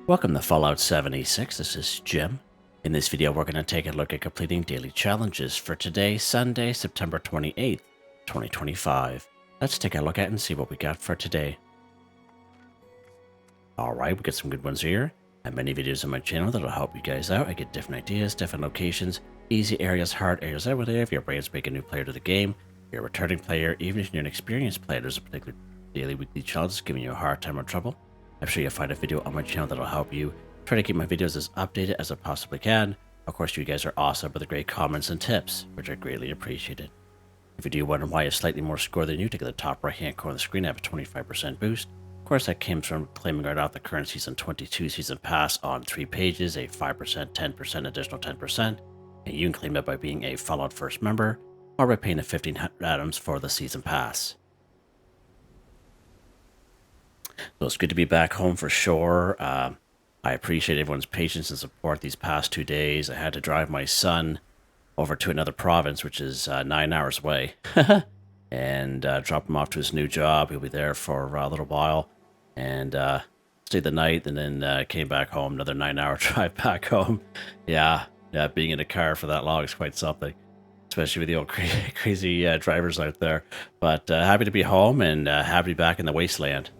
Welcome to Fallout 76, this is Jim. In this video we're going to take a look at completing daily challenges for today, Sunday, September 28th, 2025. Let's take a look at it and see what we got for today. Alright, we got some good ones here. I have many videos on my channel that'll help you guys out. I get different ideas, different locations, easy areas, hard areas over there. If your brain's making a new player to the game, you're a returning player, even if you're an experienced player, there's a particular daily, weekly challenge that's giving you a hard time or trouble. I'm sure you'll find a video on my channel that'll help you. Try to keep my videos as updated as I possibly can. Of course, you guys are awesome with the great comments and tips, which are greatly appreciated. If you do wonder why I have slightly more score than you, take the top right hand corner of the screen, I have a 25% boost. Of course, that comes from claiming right out the current Season 22 Season Pass on 3 pages, a 5%, 10%, additional 10%. And you can claim it by being a Fallout First member, or by paying the 1500 atoms for the Season Pass. So it's good to be back home for sure. I appreciate everyone's patience and support these past 2 days. I had to drive my son over to another province, which is 9 hours away, and drop him off to his new job. He'll be there for a little while, and stayed the night, and then came back home. Another 9-hour drive back home. Yeah, being in a car for that long is quite something, especially with the old crazy drivers out there. But happy to be home and happy to be back in the wasteland.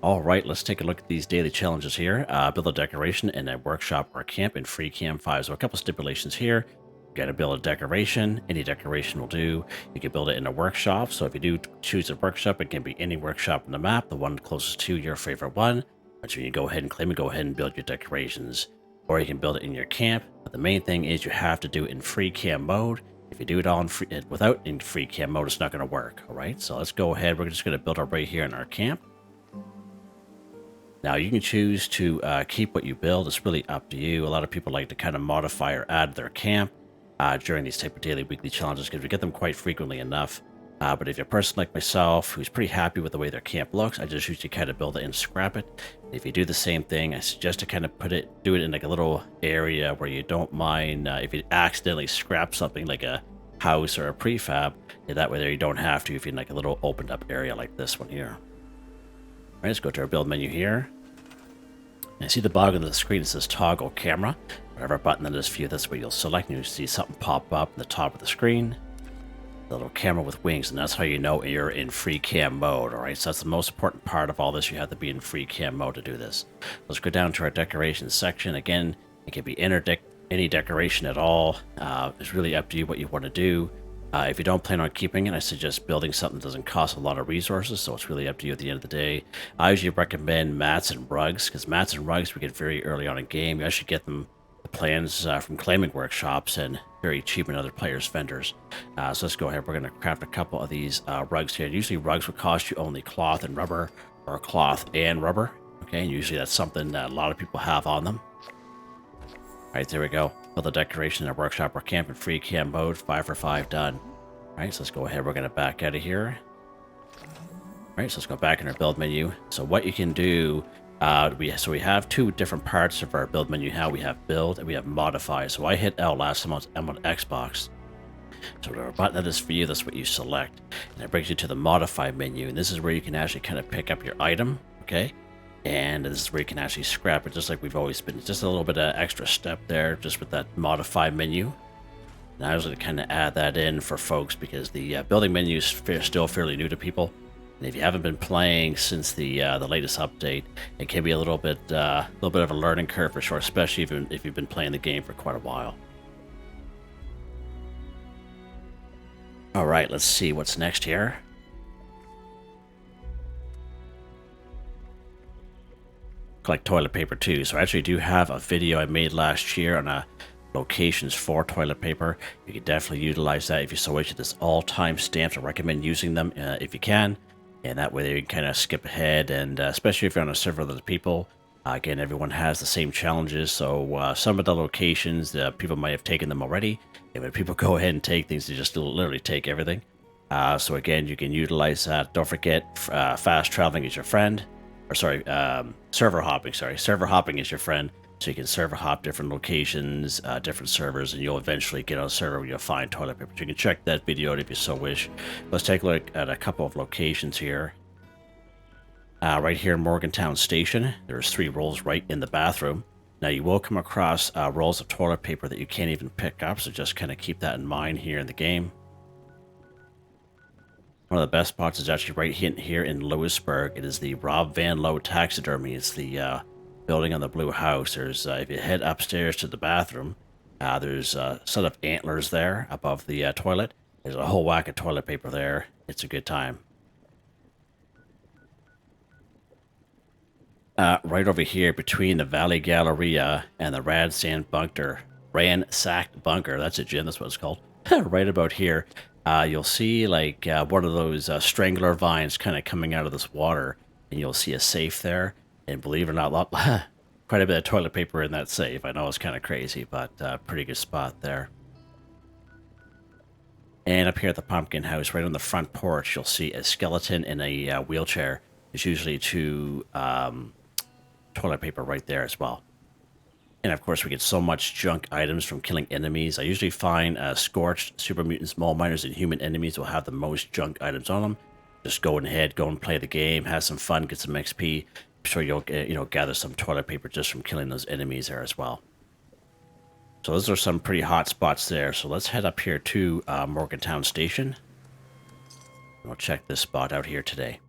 All right, let's take a look at these daily challenges here. Build a decoration in a workshop or a camp in free cam 5. So a couple stipulations here. You got to build a decoration. Any decoration will do. You can build it in a workshop. So if you do choose a workshop, it can be any workshop on the map, the one closest to your favorite one. Once you go ahead and claim it, go ahead and build your decorations. Or you can build it in your camp. But the main thing is you have to do it in free cam mode. If you do it all in free cam mode, it's not going to work. All right, so let's go ahead. We're just going to build our right here in our camp. Now, you can choose to keep what you build. It's really up to you. A lot of people like to kind of modify or add their camp during these type of daily, weekly challenges because we get them quite frequently enough. But if you're a person like myself who's pretty happy with the way their camp looks, I just usually kind of build it and scrap it. If you do the same thing, I suggest to kind of do it in like a little area where you don't mind if you accidentally scrap something like a house or a prefab. That way there you don't have to if you're in like a little opened up area like this one here. All right, let's go to our build menu here. And see the bottom of the screen, it says toggle camera. Whatever button that is for you, that's what you'll select, and you'll see something pop up in the top of the screen. The little camera with wings, and that's how you know you're in free cam mode. All right, so that's the most important part of all this. You have to be in free cam mode to do this. Let's go down to our decorations section. Again, it can be any decoration at all. It's really up to you what you want to do. If you don't plan on keeping it, I suggest building something that doesn't cost a lot of resources, so it's really up to you at the end of the day. I usually recommend mats and rugs, because mats and rugs we get very early on in game. You actually get them, the plans from claiming workshops and very cheap in other players' vendors. So let's go ahead. We're going to craft a couple of these rugs here. Usually rugs will cost you only cloth and rubber, or cloth and rubber. Okay, and usually that's something that a lot of people have on them. All right, there we go. Build a decoration in a workshop or camp in free cam mode. 5 for 5 done. All right, so let's go ahead. We're going to back out of here. All right, so let's go back in our build menu. So what you can do, we have two different parts of our build menu. How we have build and we have modify. So I hit L last time I'm on Xbox. So whatever button that is for you, that's what you select. And it brings you to the modify menu. And this is where you can actually kind of pick up your item, okay? And this is where you can actually scrap it, just like we've always been. Just a little bit of extra step there, just with that modify menu. And I was going to kind of add that in for folks because the building menu is still fairly new to people. And if you haven't been playing since the latest update, it can be a little bit of a learning curve for sure, especially if you've been playing the game for quite a while. All right, let's see what's next here. Collect toilet paper too. So I actually do have a video I made last year on locations for toilet paper. You can definitely utilize that if you so wish. It's all time stamped. I recommend using them if you can, and that way you can kind of skip ahead. And especially if you're on a server with other people, again, everyone has the same challenges. So some of the locations, people might have taken them already. And when people go ahead and take things, they just literally take everything. So again, you can utilize that. Don't forget, fast traveling is your friend. Or sorry, server hopping. Sorry, server hopping is your friend. So you can server hop different locations, different servers, and you'll eventually get on a server where you'll find toilet paper. So you can check that video out if you so wish. Let's take a look at a couple of locations here. Right here in Morgantown Station, there's 3 rolls right in the bathroom. Now you will come across rolls of toilet paper that you can't even pick up, so just kind of keep that in mind here in the game. One of the best spots is actually right here in Lewisburg. It is the Rob Van Lowe Taxidermy. It's the building on the blue house. There's if you head upstairs to the bathroom, there's a set of antlers there above the toilet. There's a whole whack of toilet paper there. It's a good time. Right over here between the Valley Galleria and the Ransacked Bunker. That's it, Jim. That's what it's called. Right about here, you'll see like one of those strangler vines kind of coming out of this water, and you'll see a safe there. And believe it or not, quite a bit of toilet paper in that safe. I know it's kind of crazy, but pretty good spot there. And up here at the pumpkin house, right on the front porch, you'll see a skeleton in a wheelchair. There's usually 2 toilet paper right there as well. And of course, we get so much junk items from killing enemies. I usually find Scorched, Super Mutants, Mole Miners, and Human enemies will have the most junk items on them. Just go ahead, go and play the game, have some fun, get some XP. I'm sure you'll gather some toilet paper just from killing those enemies there as well. So those are some pretty hot spots there. So let's head up here to Morgantown Station. We'll check this spot out here today.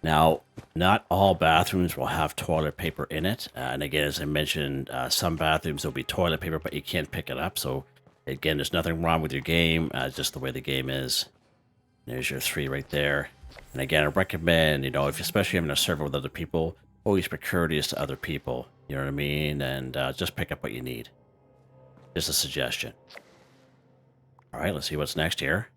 Now, not all bathrooms will have toilet paper in it. And again, as I mentioned, some bathrooms will be toilet paper, but you can't pick it up. So again, there's nothing wrong with your game, just the way the game is. There's your 3 right there. And again, I recommend, if especially having a server with other people, always be courteous to other people. You know what I mean? And just pick up what you need. Just a suggestion. All right, let's see what's next here.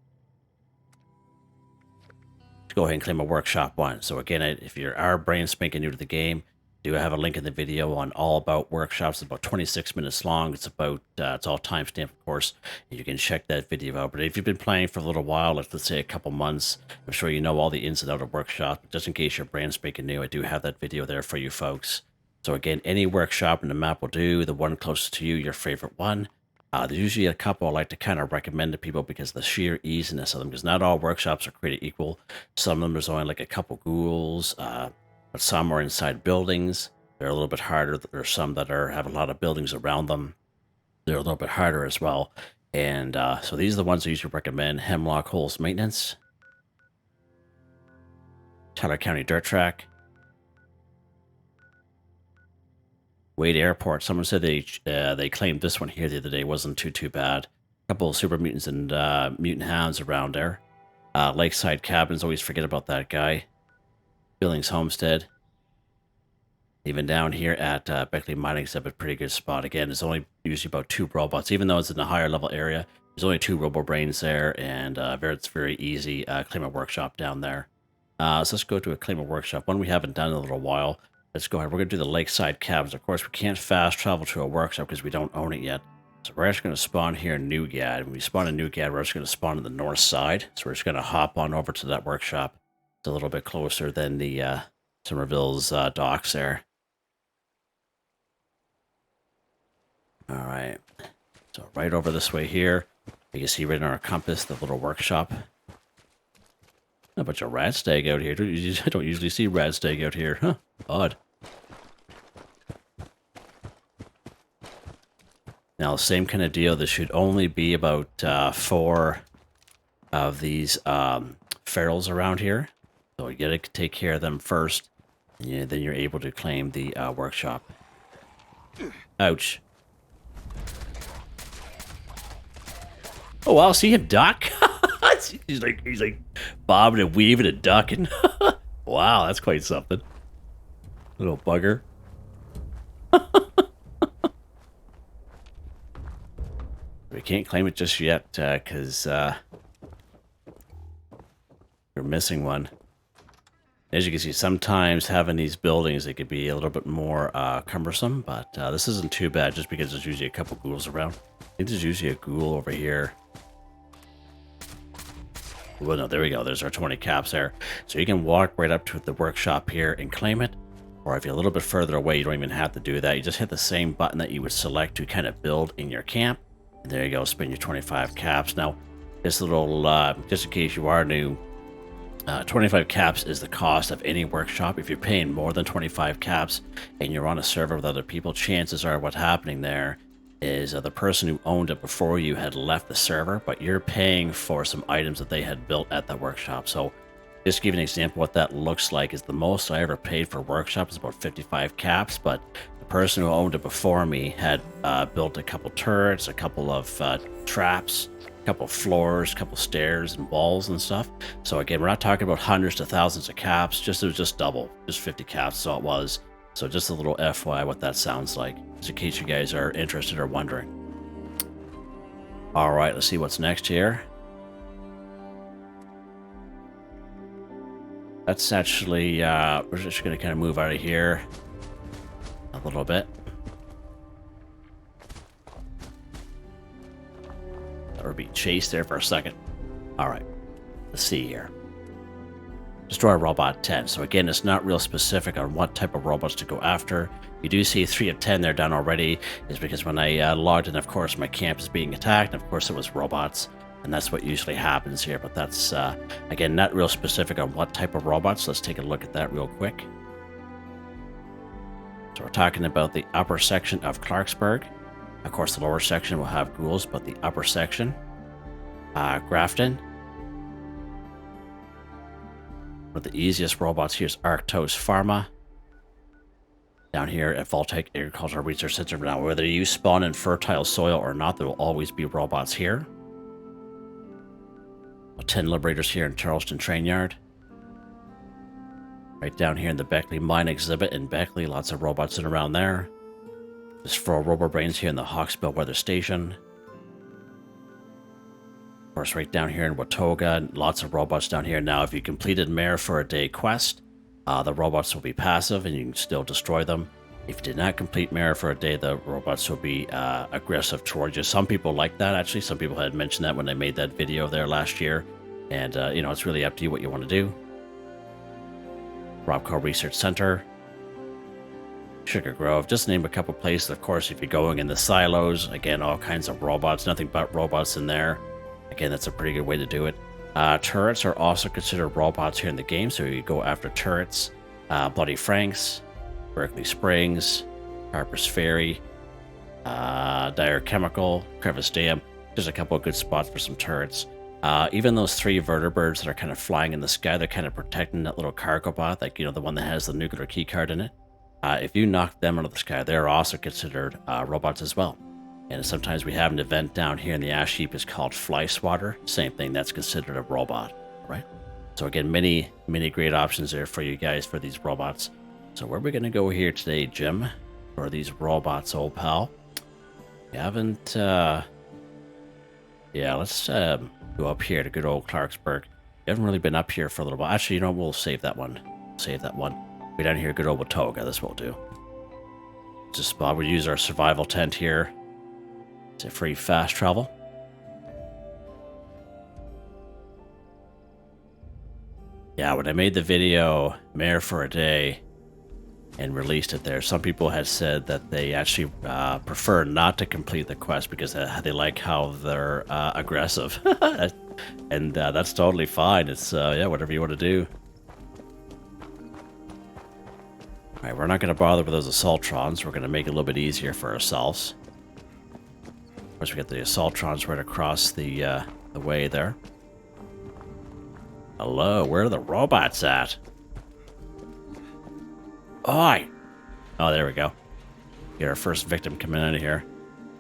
Go ahead and claim a workshop 1. So again, if you are brand spanking new to the game, I do have a link in the video on all about workshops. It's about 26 minutes long. It's about it's all timestamped, of course. You can check that video out. But if you've been playing for a little while, like let's say a couple months, I'm sure you know all the ins and outs of workshops. But just in case you're brand spanking new, I do have that video there for you folks. So again, any workshop in the map will do. The one closest to you, your favorite one. There's usually a couple I like to kind of recommend to people because of the sheer easiness of them, because not all workshops are created equal. Some of them there's only like a couple ghouls, but some are inside buildings. They're a little bit harder. There's some that have a lot of buildings around them. They're a little bit harder as well. And so these are the ones I usually recommend. Hemlock Holes Maintenance, Tyler County Dirt Track, Wade Airport. Someone said they claimed this one here the other day wasn't too bad. A couple of Super Mutants and Mutant Hounds around there. Lakeside Cabins, always forget about that guy. Billings Homestead. Even down here at Beckley Mining Exhibit, pretty good spot. Again, there's only usually about 2 robots. Even though it's in a higher level area, there's only 2 robo-brains there, and it's very easy. Claim a workshop down there. So let's go to a claim a workshop. One we haven't done in a little while. Let's go ahead. We're going to do the Lakeside Cabins. Of course, we can't fast travel to a workshop because we don't own it yet. So we're actually going to spawn here in Newgad. When we spawn in Newgad, we're just going to spawn on the north side. So we're just going to hop on over to that workshop. It's a little bit closer than the Somerville's docks there. All right. So right over this way here, you can see right on our compass the little workshop. A bunch of rat stag out here. I don't usually see rat stag out here. Huh? Odd. Now, same kind of deal. There should only be about 4 of these ferals around here. So you gotta take care of them first. And then you're able to claim the workshop. Ouch. Oh, wow, see him duck? he's like bobbing and weaving and ducking. Wow, that's quite something. Little bugger. We can't claim it just yet, because we're missing one. As you can see, sometimes having these buildings, it could be a little bit more cumbersome, but this isn't too bad just because there's usually a couple ghouls around. I think there's usually a ghoul over here. Well, no, there we go. There's our 20 caps there. So you can walk right up to the workshop here and claim it. Or if you're a little bit further away, you don't even have to do that. You just hit the same button that you would select to kind of build in your camp. And there you go, spend your 25 caps. Now, this little, just in case you are new, 25 caps is the cost of any workshop. If you're paying more than 25 caps and you're on a server with other people, chances are what's happening there is the person who owned it before you had left the server, but you're paying for some items that they had built at that workshop. So just to give you an example, what that looks like is the most I ever paid for workshop is about 55 caps, but the person who owned it before me had built a couple turrets, a couple of traps, a couple floors, a couple stairs and walls and stuff. So again, we're not talking about hundreds to thousands of caps, it was just double, just 50 caps, so it was. So just a little FYI what that sounds like, just in case you guys are interested or wondering. All right, let's see what's next here. That's actually, we're just going to kind of move out of here a little bit. Or be chased there for a second. All right, let's see here. Destroy robot 10. So again, it's not real specific on what type of robots to go after. You do see 3 of 10 there done already, is because when I logged in, of course, my camp is being attacked, and of course it was robots, and that's what usually happens here. But that's, again, not real specific on what type of robots. Let's take a look at that real quick. So we're talking about the upper section of Clarksburg. Of course, the lower section will have ghouls, but the upper section, Grafton. One of the easiest robots here is Arctos Pharma. Down here at Voltaic Agricultural Research Center. Now, whether you spawn in fertile soil or not, there will always be robots here. 10 Liberators here in Charleston Train Yard. Right down here in the Beckley Mine Exhibit in Beckley, lots of robots in around there. There's 4 RoboBrains here in the Hawksbill Weather Station. Of course, right down here in Watoga, lots of robots down here. Now, if you completed Mayor for a Day quest, the robots will be passive and you can still destroy them. If you did not complete Mayor for a Day, the robots will be aggressive towards you. Some people like that, actually. Some people had mentioned that when they made that video there last year. And, you know, it's really up to you what you want to do. Robco Research Center. Sugar Grove. Just name a couple places. Of course, if you're going in the silos, again, all kinds of robots. Nothing but robots in there. Again, that's a pretty good way to do it. Turrets are also considered robots here in the game, so you go after turrets. Bloody Franks, Berkeley Springs, Harper's Ferry, Dire Chemical, Crevice Dam. There's a couple of good spots for some turrets. Even those 3 vertibirds that are kind of flying in the sky, they're kind of protecting that little cargo bot, like, you know, the one that has the nuclear keycard in it. If you knock them out of the sky, they're also considered robots as well. And sometimes we have an event down here in the ash heap is called Fly Swatter. Same thing, that's considered a robot, right? So again, many great options there for you guys for these robots. So where are we going to go here today, Jim, for these robots, old pal? We haven't, yeah, let's go up here to good old Clarksburg. We haven't really been up here for a little while. Actually, you know, we'll save that one. Save that one. We're down here, good old Watoga. This will do. It's a spot. We'll use our survival tent here. It's a free fast travel. Yeah, when I made the video, Mayor for a Day, and released it there, some people had said that they actually prefer not to complete the quest because they like how they're aggressive. And that's totally fine. It's, yeah, whatever you want to do. Alright, we're not going to bother with those Assaultrons. We're going to make it a little bit easier for ourselves. Of course, we got the Assaultrons right across the way there. Hello, where are the robots at? Oi! Oh, there we go. Get our first victim coming out of here.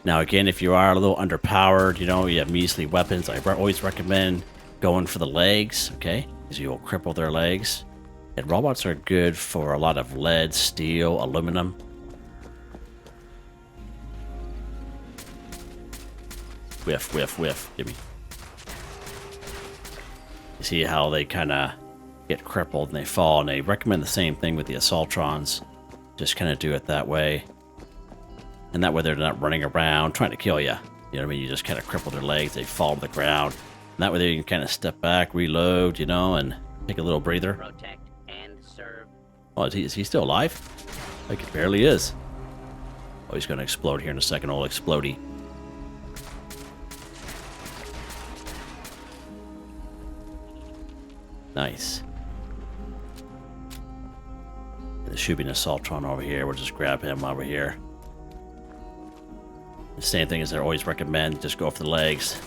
Now, again, if you are a little underpowered, you know, you have measly weapons, I always recommend going for the legs, okay? Because you will cripple their legs. And robots are good for a lot of lead, steel, aluminum. Whiff, whiff, whiff. Gimme. You see how they kind of get crippled and they fall, and they recommend the same thing with the Assaultrons. Just kind of do it that way. And that way they're not running around trying to kill you. You know what I mean? You just kind of cripple their legs, they fall to the ground. And that way they can kind of step back, reload, you know, and take a little breather. Protect and serve. Oh, is he still alive? Like, it barely is. Oh, he's going to explode here in a second, old explodey. Nice. There should be an Assaultron over here. We'll just grab him while we're here. The same thing as I always recommend, just go for the legs.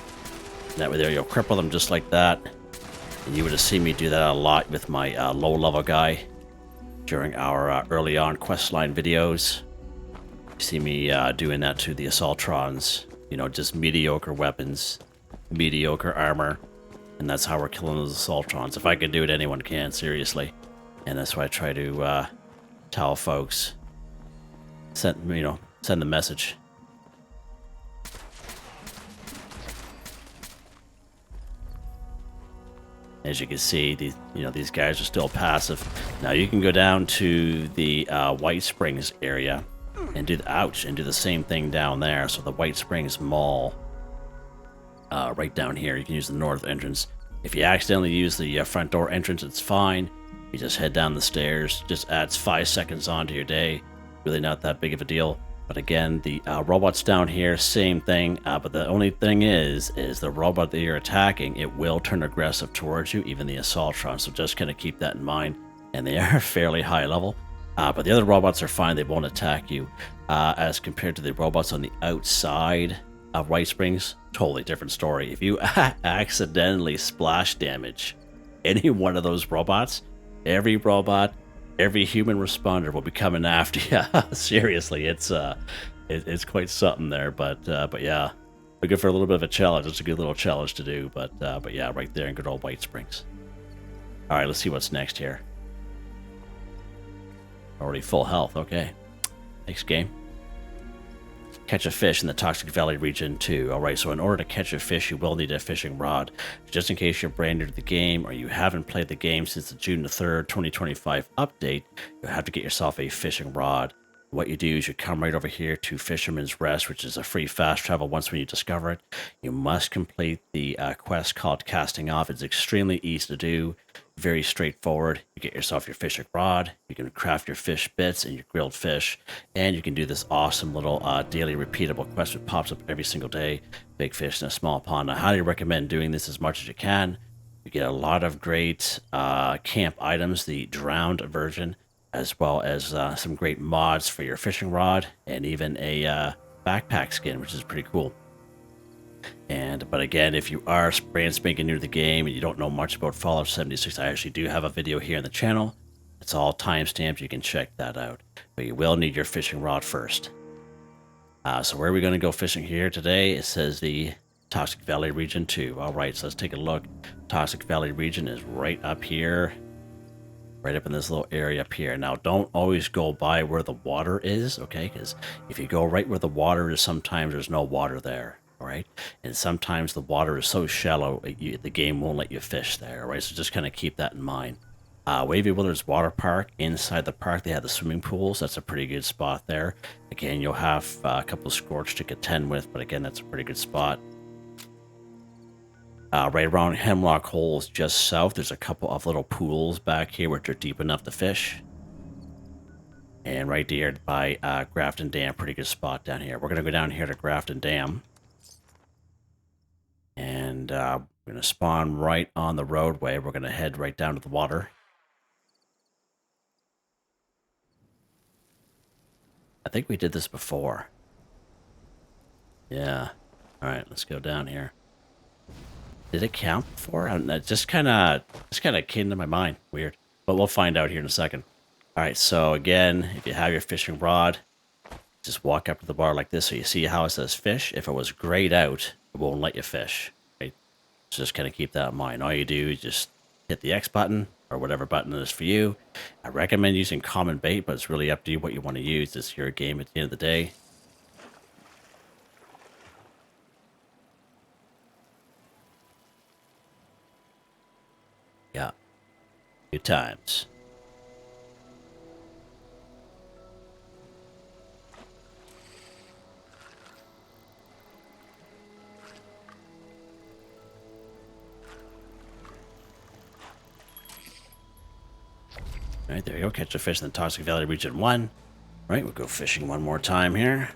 That way there you'll cripple them just like that. And you would have seen me do that a lot with my low level guy during our early on questline videos. You see me doing that to the Assaultrons. You know, just mediocre weapons, mediocre armor. And that's how we're killing those Assaultrons. If I can do it, anyone can, seriously. And that's why I try to tell folks, send the message. As you can see, these guys are still passive. Now you can go down to the White Springs area and do the same thing down there. So the White Springs Mall, right down here, you can use the north entrance. If you accidentally use the front door entrance, it's fine. You just head down the stairs. Just adds 5 seconds onto your day. Really not that big of a deal. But again, the robots down here, same thing. But the only thing is the robot that you're attacking, it will turn aggressive towards you, even the Assaultron. So just kind of keep that in mind. And they are fairly high level. But the other robots are fine. They won't attack you. As compared to the robots on the outside of White Springs, totally different story. If you accidentally splash damage any one of those robots, every robot, every human responder will be coming after you. Seriously, it's quite something there. But yeah, looking for a little bit of a challenge. It's a good little challenge to do. But yeah, right there in good old White Springs. All right, let's see what's next here. Already full health. Okay, next game. Catch a fish in the Toxic Valley region 2. Alright, so in order to catch a fish, you will need a fishing rod. Just in case you're brand new to the game or you haven't played the game since the June the 3rd, 2025 update, you'll have to get yourself a fishing rod. What you do is you come right over here to Fisherman's Rest, which is a free fast travel once when you discover it. You must complete the quest called Casting Off. It's extremely easy to do, very straightforward. You get yourself your fishing rod, you can craft your fish bits and your grilled fish, and you can do this awesome little daily repeatable quest that pops up every single day. Big fish in a small pond. I highly recommend doing this as much as you can. You get a lot of great camp items, the drowned version, as well as some great mods for your fishing rod, and even a backpack skin, which is pretty cool. But again, if you are brand spanking new to the game and you don't know much about Fallout 76, I actually do have a video here on the channel. It's all timestamped, you can check that out. But you will need your fishing rod first. So where are we going to go fishing here today? It says the Toxic Valley region 2. Alright, so let's take a look. Toxic Valley region is right up here. Right up in this little area up here. Now, don't always go by where the water is, okay? Because if you go right where the water is, sometimes there's no water there, all right? And sometimes the water is so shallow, the game won't let you fish there, all right? So just kind of keep that in mind. Wavy Willows Water Park. Inside the park, they have the swimming pools. That's a pretty good spot there. Again, you'll have a couple of Scorch to contend with, but again, that's a pretty good spot. Right around Hemlock Holes just south, there's a couple of little pools back here which are deep enough to fish. And right there by Grafton Dam, pretty good spot down here. We're going to go down here to Grafton Dam. And we're going to spawn right on the roadway. We're going to head right down to the water. I think we did this before. Yeah. Alright, let's go down here. Did it count before? It just kind of came to my mind. Weird. But we'll find out here in a second. All right, so again, if you have your fishing rod, just walk up to the bar like this so you see how it says fish. If it was grayed out, it won't let you fish. Right? So just kind of keep that in mind. All you do is just hit the X button or whatever button it is for you. I recommend using common bait, but it's really up to you what you want to use. It's your game at the end of the day. Yeah. Good times. All right, there you go. Catch a fish in the Toxic Valley Region 1. All right, we'll go fishing one more time here.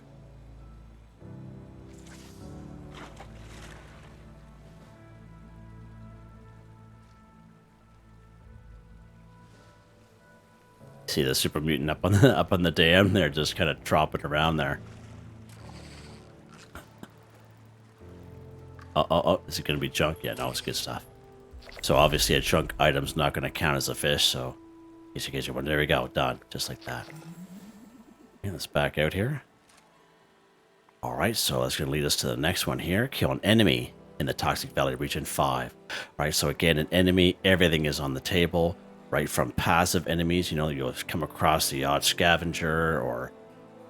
See the super mutant up on the dam there, just kind of tromping around there. Oh, is it going to be junk? Yeah, no, it's good stuff. So obviously a junk item's not going to count as a fish, so in case you're wondering, there we go, done, just like that. And let's back out here. All right, so that's going to lead us to the next one here. Kill an enemy in the Toxic Valley Region 5. All right, so again, an enemy, everything is on the table, right from passive enemies. You know, you'll come across the odd scavenger or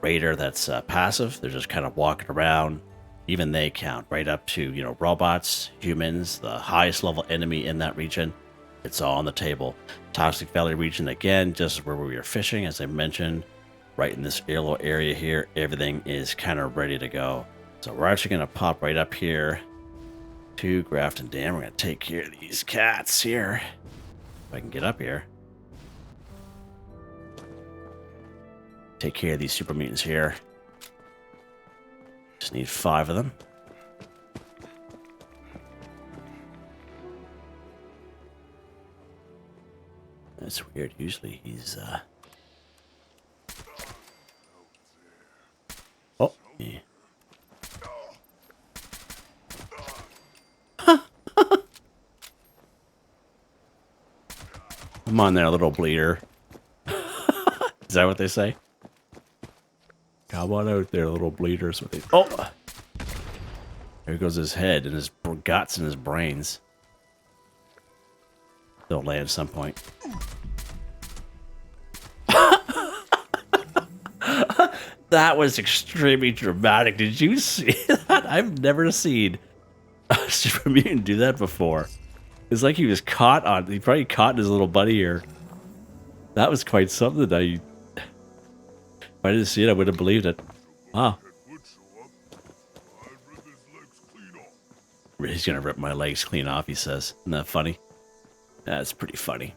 raider that's passive. They're just kind of walking around. Even they count, right up to, you know, robots, humans, the highest level enemy in that region. It's all on the table. Toxic Valley region, again, just where we were fishing, as I mentioned, right in this little area here. Everything is kind of ready to go. So we're actually going to pop right up here to Grafton Dam. We're going to take care of these cats here. If I can get up here. Take care of these super mutants here. Just need 5 of them. That's weird. Usually he's, Oh, yeah. Come on there, little bleeder. Is that what they say? Come on out there, little bleeders. What they... Oh! There goes his head and his guts and his brains. They'll land at some point. That was extremely dramatic. Did you see that? I've never seen a super mutant do that before. It's like he was caught on... He probably caught his little buddy here. That was quite something. If I didn't see it, I would have believed it. Wow. He's gonna rip my legs clean off, he says. Isn't that funny? That's pretty funny.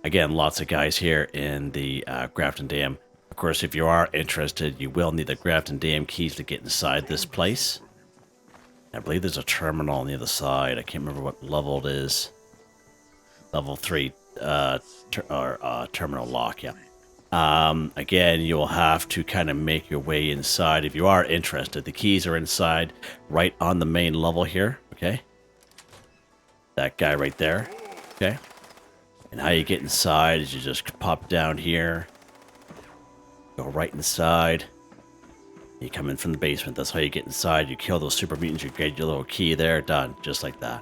Again, lots of guys here in the Grafton Dam. Of course, if you are interested, you will need the Grafton Dam keys to get inside this place. I believe there's a terminal on the other side. I can't remember what level it is. Level 3 terminal lock, yeah. Again, you'll have to kind of make your way inside if you are interested. The keys are inside right on the main level here, okay? That guy right there, okay? And how you get inside is you just pop down here, go right inside. You come in from the basement. That's how you get inside. You kill those super mutants, you get your little key there, done, just like that.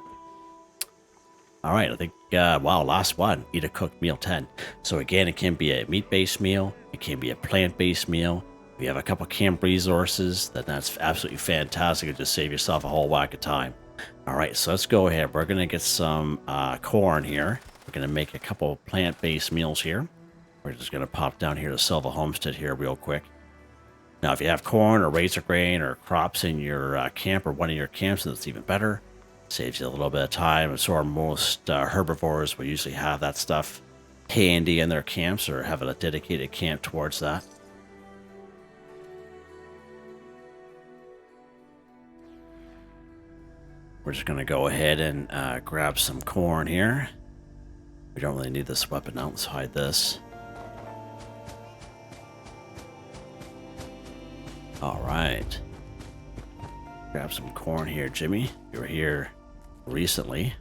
All right, I think, wow, last one. Eat a cooked meal 10. So again, it can be a meat-based meal. It can be a plant-based meal. If you have a couple camp resources, then that's absolutely fantastic. It'll just save yourself a whole whack of time. All right, so let's go ahead. We're going to get some corn here. We're going to make a couple plant-based meals here. We're just going to pop down here to Silva Homestead here real quick. Now, if you have corn or razor grain or crops in your camp or one of your camps, then it's even better. Saves you a little bit of time. So are most herbivores will usually have that stuff handy in their camps or have a dedicated camp towards that. We're just going to go ahead and grab some corn here. We don't really need this weapon now. Let's hide this. All right. Grab some corn here, Jimmy. You were here recently.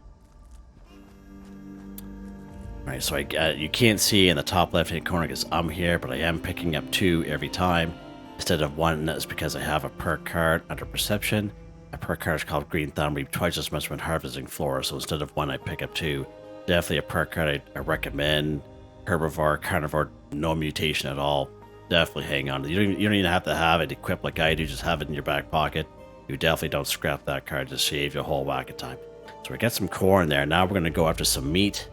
All right, so you can't see in the top left-hand corner because I'm here, but I am picking up 2 every time instead of 1, and that's because I have a perk card under perception. A perk card is called Green Thumb. Reap twice as much when harvesting flora, so instead of 1, I pick up 2. Definitely a perk card I recommend. Herbivore, carnivore, no mutation at all. Definitely hang on. You don't even have to have it equipped like I do. Just have it in your back pocket. You definitely don't scrap that card to save you a whole whack of time. So we got some corn there. Now we're going to go after some meat.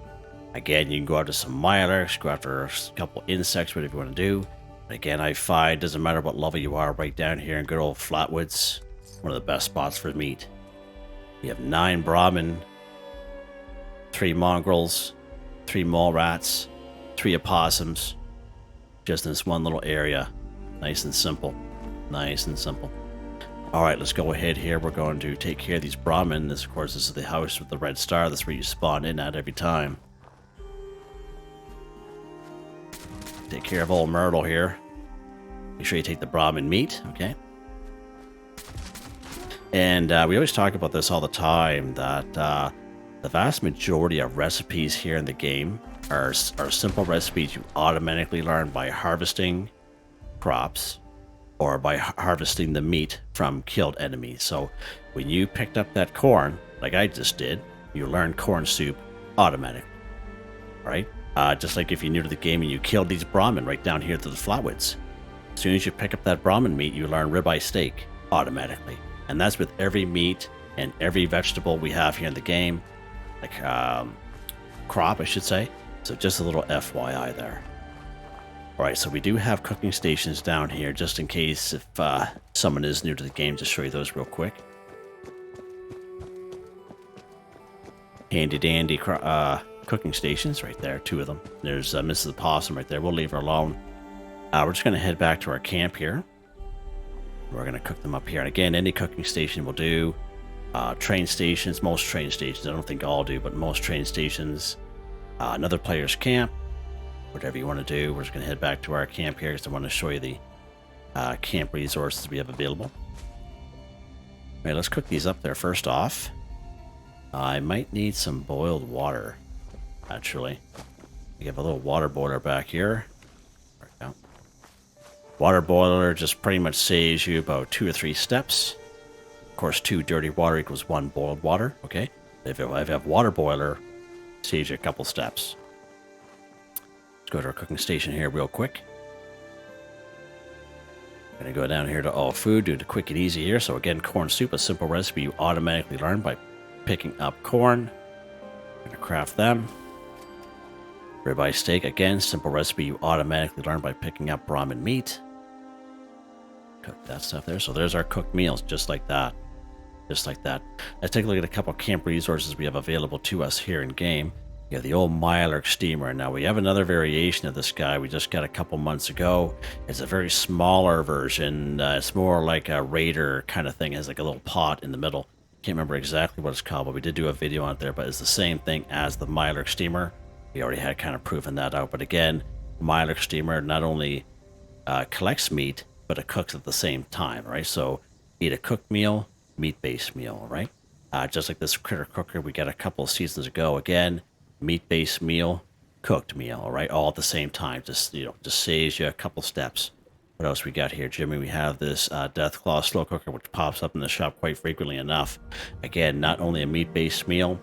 Again, you can go after some mirelurks, go after a couple insects, whatever you want to do. But again, I find, doesn't matter what level you are, right down here in good old Flatwoods, one of the best spots for meat. We have 9 Brahmin, 3 mongrels, 3 mole rats, 3 opossums, just in this one little area. Nice and simple. Nice and simple. All right, let's go ahead here. We're going to take care of these Brahmin. This, of course, is the house with the red star. That's where you spawn in at every time. Take care of old Myrtle here. Make sure you take the Brahmin meat, okay? And we always talk about this all the time, that the vast majority of recipes here in the game are simple recipes you automatically learn by harvesting crops or by harvesting the meat from killed enemies. So when you picked up that corn, like I just did, you learn corn soup automatically, right? Just like if you're new to the game and you killed these Brahmin right down here to the flatwoods. As soon as you pick up that Brahmin meat, you learn ribeye steak automatically. And that's with every meat and every vegetable we have here in the game, like crop, I should say. So just a little FYI there. All right, so we do have cooking stations down here, just in case if someone is new to the game, just show you those real quick. Handy dandy cooking stations right there, 2 of them. There's Mrs. Possum right there. We'll leave her alone. We're just going to head back to our camp here. We're going to cook them up here. And again, any cooking station will do. Train stations, most train stations, I don't think all do, but most train stations. Another player's camp. Whatever you want to do. We're just going to head back to our camp here because I want to show you the camp resources we have available. All right, let's cook these up there first off. I might need some boiled water, actually. We have a little water boiler back here. There we go. Water boiler just pretty much saves you about 2 or 3 steps. Of course, 2 dirty water equals 1 boiled water, okay? If I have water boiler, saves you a couple steps. Let's go to our cooking station here real quick. Gonna go down here to all food, do the quick and easy here. So again, corn soup, a simple recipe you automatically learn by picking up corn. Gonna craft them. Ribeye steak, again, simple recipe you automatically learn by picking up Brahmin meat. Cook that stuff there. So there's our cooked meals, just like that. Just like that. Let's take a look at a couple camp resources we have available to us here in game. You have the old Mylark steamer. Now we have another variation of this guy we just got a couple months ago. It's a very smaller version. It's more like a raider kind of thing. It has like a little pot in the middle. Can't remember exactly what it's called, but we did do a video on it there. But it's the same thing as the Mylark steamer. We already had kind of proven that out. But again, Mylark steamer not only collects meat, but it cooks at the same time, right? So eat a cooked meal, meat-based meal, right? Just like this critter cooker we got a couple of seasons ago. Again, meat-based meal, cooked meal, all right? All at the same time. Just, you know, just saves you a couple steps. What else we got here, Jimmy? We have this Deathclaw slow cooker, which pops up in the shop quite frequently enough. Again, not only a meat-based meal,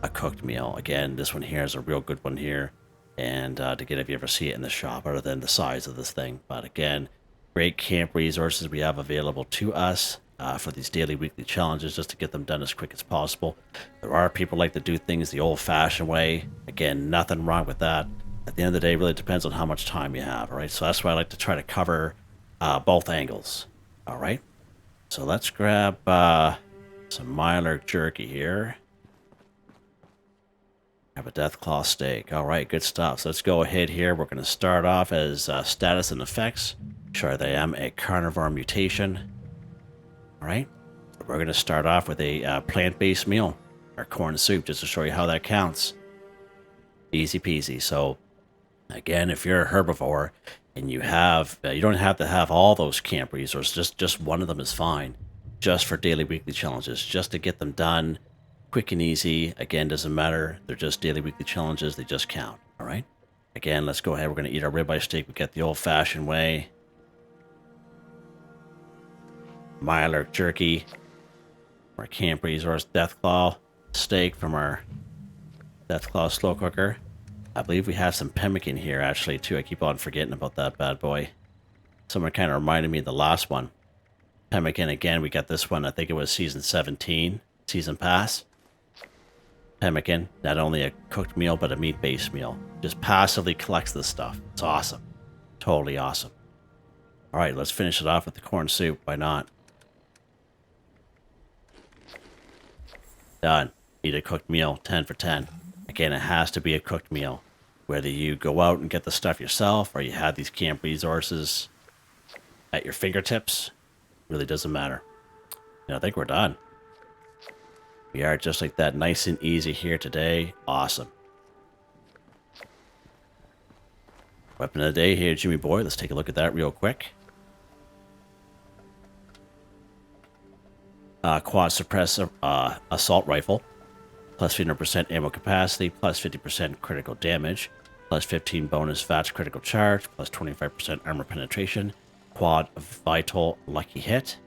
a cooked meal. Again, this one here is a real good one here. And to get if you ever see it in the shop, other than the size of this thing. But again, great camp resources we have available to us. For these daily, weekly challenges, just to get them done as quick as possible. There are people like to do things the old-fashioned way. Again, nothing wrong with that. At the end of the day, it really depends on how much time you have, all right? So that's why I like to try to cover both angles, all right? So let's grab some Mylark jerky here. Have a Deathclaw steak. All right, good stuff. So let's go ahead here. We're going to start off as status and effects. Sure, I am a carnivore mutation. All right, we're going to start off with a plant-based meal, our corn soup, just to show you how that counts. Easy peasy. So, again, if you're a herbivore and you have, you don't have to have all those camp resources. Just one of them is fine, just for daily, weekly challenges, just to get them done, quick and easy. Again, doesn't matter. They're just daily, weekly challenges. They just count. All right. Again, let's go ahead. We're going to eat our ribeye steak. We get the old-fashioned way. Mylark jerky, our camp resource, Deathclaw steak from our Deathclaw slow cooker. I believe we have some pemmican here actually too. I keep on forgetting about that bad boy. Someone kind of reminded me of the last one. Pemmican again. We got this one. I think it was season 17, season pass. Pemmican, not only a cooked meal but a meat-based meal. Just passively collects this stuff. It's awesome, totally awesome. All right, let's finish it off with the corn soup. Why not? Done. Eat a cooked meal, 10 for 10. Again, it has to be a cooked meal. Whether you go out and get the stuff yourself or you have these camp resources at your fingertips, really doesn't matter. I think we're done. We are just like that, nice and easy here today. Awesome. Weapon of the day here, Jimmy Boy. Let's take a look at that real quick. Quad suppressor assault rifle. Plus 300% ammo capacity. Plus 50% critical damage. Plus 15 bonus VATS critical charge. Plus 25% armor penetration. Quad vital lucky hit.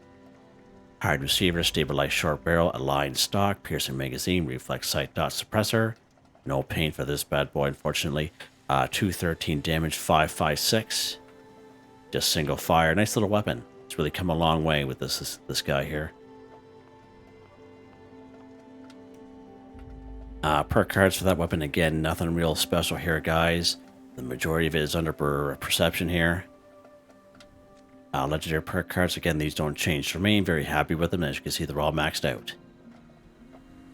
Hard receiver, stabilized short barrel, aligned stock, piercing magazine, reflex sight dot suppressor. No paint for this bad boy, unfortunately. 213 damage, 556. Just single fire. Nice little weapon. It's really come a long way with this guy here. Perk cards for that weapon. Again, nothing real special here, guys. The majority of it is under perception here. Legendary perk cards, again, these don't change for me. Very happy with them. As you can see, they're all maxed out.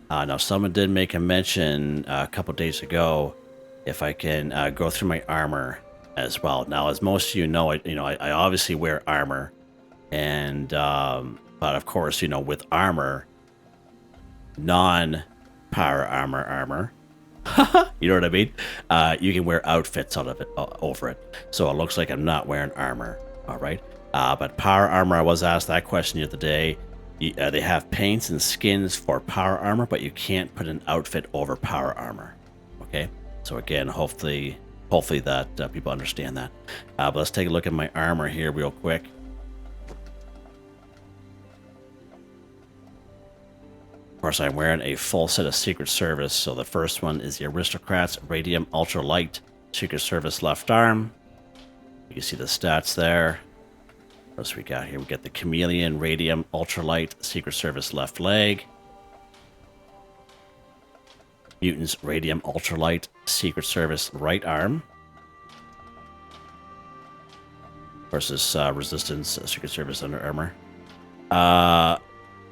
Now, someone did make a mention a couple days ago if I can go through my armor as well. Now, as most of you know, I obviously wear armor, and but of course, with armor, non-power armor. You know what I mean? You can wear outfits out of it over it. So it looks like I'm not wearing armor. All right. But power armor, I was asked that question the other day. They have paints and skins for power armor, but you can't put an outfit over power armor. Okay, so again, hopefully that people understand that. But let's take a look at my armor here real quick. Of course, I'm wearing a full set of Secret Service. So the first one is the Aristocrats Radium Ultralight Secret Service left arm. You can see the stats there. What else we got here? We got the Chameleon Radium Ultralight Secret Service left leg. Mutants Radium Ultralight Secret Service right arm. Versus Resistance Secret Service under armor.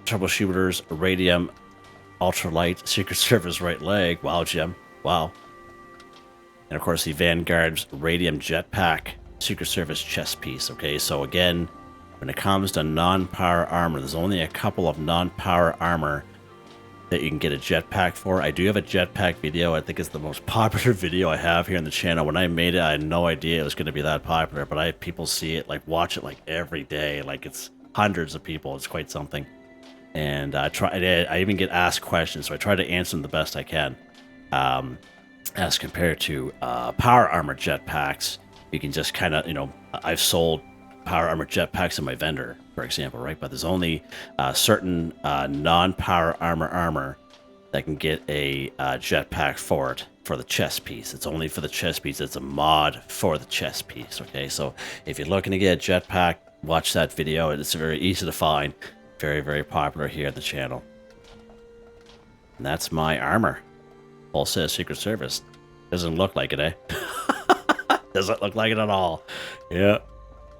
Troubleshooters Radium Ultralight Secret Service right leg. Wow, Jim. Wow. And of course the Vanguard's Radium Jetpack Secret Service chest piece. Okay, so again, when it comes to non-power armor, there's only a couple of non-power armor that you can get a jetpack for. I do have a jetpack video. I think it's the most popular video I have here on the channel. When I made it, I had no idea it was going to be that popular, but I have people see it, like watch it like every day. Like it's hundreds of people. It's quite something. And I even get asked questions, so I try to answer them the best I can. As compared to power armor jetpacks, you can just kind of, I've sold power armor jetpacks in my vendor, for example, right? But there's only certain non-power armor that can get a jetpack for it, for the chest piece. It's only for the chest piece. It's a mod for the chest piece, okay? So if you're looking to get a jetpack, watch that video. It's very easy to find. Very, very popular here at the channel. And that's my armor. Full set of Secret Service. Doesn't look like it, eh? Doesn't look like it at all. Yeah.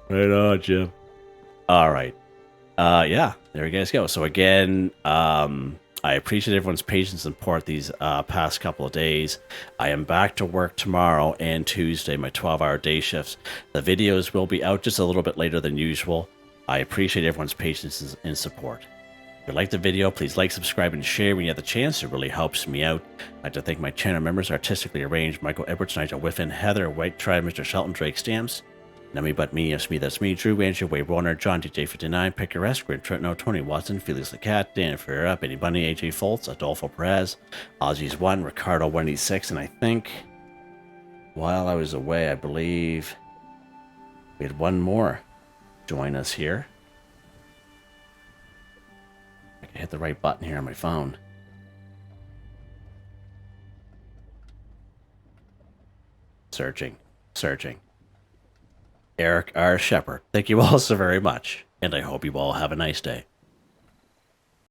Right on, Jim. All right. Yeah, there you guys go. So again, I appreciate everyone's patience and support these past couple of days. I am back to work tomorrow and Tuesday, my 12-hour day shifts. The videos will be out just a little bit later than usual. I appreciate everyone's patience and support. If you like the video, please like, subscribe, and share when you have the chance. It really helps me out. I'd like to thank my channel members, Artistically Arranged, Michael Edwards, Nigel Wiffen, Heather, Whitetribe, Mr. Shelton, Drake Stamps, NotMeButMeYesMeThatsMe, Drew, Andrew, Waywarner, John, DJ59, Picquerist, Gwen Trutnau, Tony Watson, FelixTheKat, Dan Ferreira, Benny Bunny, AJ Foltz, Adolfo Perez, Ozzy's1, Ricardo 186, and I think while I was away, I believe we had one more join us here. I can hit the right button here on my phone. Searching. Eric R. Shepard. Thank you all so very much, and I hope you all have a nice day.